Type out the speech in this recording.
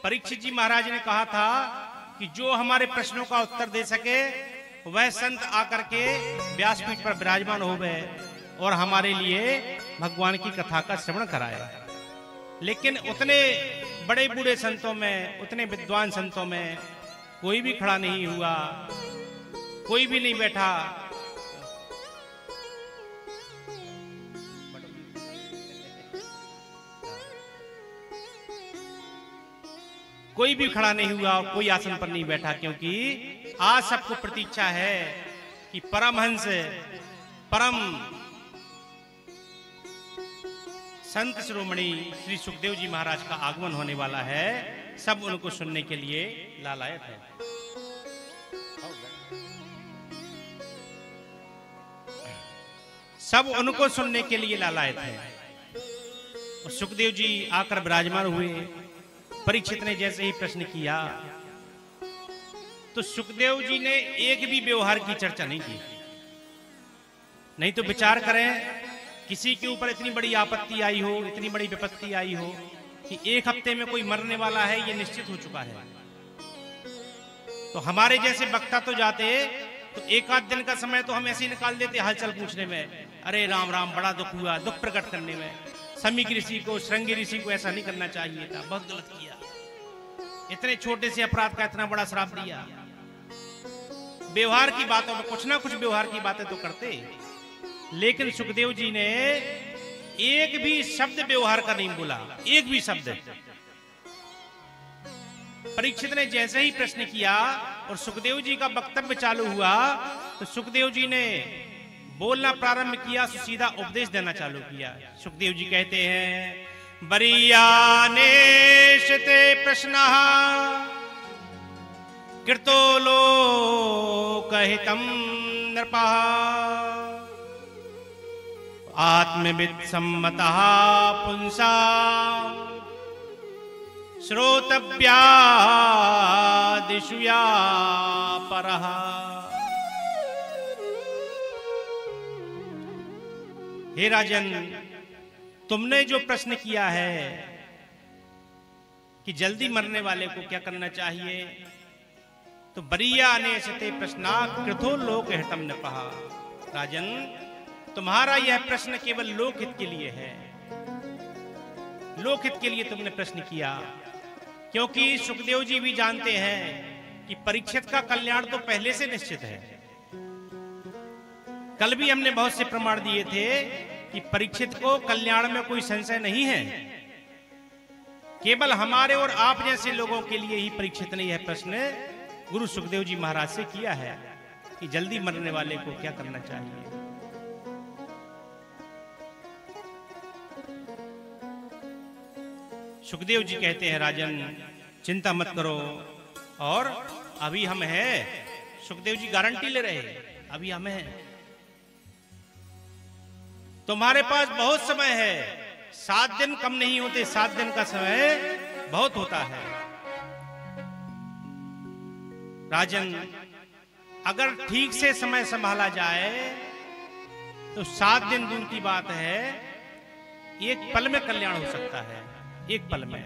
परीक्षित जी महाराज ने कहा था कि जो हमारे प्रश्नों का उत्तर दे सके वह संत आकर के व्यासपीठ पर विराजमान हो गए और हमारे लिए भगवान की कथा का श्रवण कराए। लेकिन उतने बड़े बूढ़े संतों में, उतने विद्वान संतों में कोई भी खड़ा नहीं हुआ, कोई भी नहीं बैठा। कोई भी खड़ा नहीं हुआ और कोई आसन पर नहीं बैठा, क्योंकि आज सबको प्रतीक्षा है कि परमहंस, परम संत शिरोमणि श्री सुखदेव जी महाराज का आगमन होने वाला है। सब उनको सुनने के लिए लालायत है। सब उनको सुनने के लिए लालायत है। और सुखदेव जी आकर विराजमान हुए। परीक्षित ने जैसे ही प्रश्न किया तो सुखदेव जी ने एक भी व्यवहार की चर्चा नहीं की। नहीं तो विचार करें, किसी के ऊपर इतनी बड़ी आपत्ति आई हो, इतनी बड़ी विपत्ति आई हो कि एक हफ्ते में कोई मरने वाला है, ये निश्चित हो चुका है, तो हमारे जैसे वक्ता तो जाते तो एक आध दिन का समय तो हम ऐसे ही निकाल देते हालचाल पूछने में, अरे राम राम, बड़ा दुख हुआ, दुख प्रकट करने में। समीक ऋषि को, श्रृंगी ऋषि को ऐसा नहीं करना चाहिए था, बहुत गलत किया, इतने छोटे से अपराध का इतना बड़ा श्राप दिया। व्यवहार की बातों में कुछ ना कुछ व्यवहार की बातें तो करते, लेकिन सुखदेव जी ने एक भी शब्द व्यवहार का नहीं बोला, एक भी शब्द। परीक्षित ने जैसे ही प्रश्न किया और सुखदेव जी का वक्तव्य चालू हुआ तो सुखदेव जी ने बोलना प्रारंभ किया, तो सीधा उपदेश देना चालू किया। सुखदेव जी कहते हैं, बरीयानेशते प्रश्नः कृतो लोकहितं नृपः आत्मवित् सम्मतः पुंसा श्रोतव्यादिषु या परः। हे राजन, तुमने जो प्रश्न किया है कि जल्दी मरने वाले को क्या करना चाहिए, तो बरीया अनेशते प्रश्ना कृतो लोक हितम नपः। राजन, तुम्हारा यह प्रश्न केवल लोकहित के लिए है, लोकहित के लिए तुमने प्रश्न किया, क्योंकि सुखदेव जी भी जानते हैं कि परीक्षित का कल्याण तो पहले से निश्चित है। कल भी हमने बहुत से प्रमाण दिए थे कि परीक्षित को कल्याण में कोई संशय नहीं है। केवल हमारे और आप जैसे लोगों के लिए ही परीक्षित ने यह प्रश्न गुरु सुखदेव जी महाराज से किया है कि जल्दी मरने वाले को क्या करना चाहिए। सुखदेव जी कहते हैं, राजन चिंता मत करो, और अभी हम हैं। सुखदेव जी गारंटी ले रहे, अभी हम हैं, तुम्हारे पास बहुत समय है। 7 दिन कम नहीं होते, 7 दिन का समय बहुत होता है। राजन, अगर ठीक से समय संभाला जाए तो 7 दिन दूर की बात है, एक पल में कल्याण हो सकता है, एक पल में।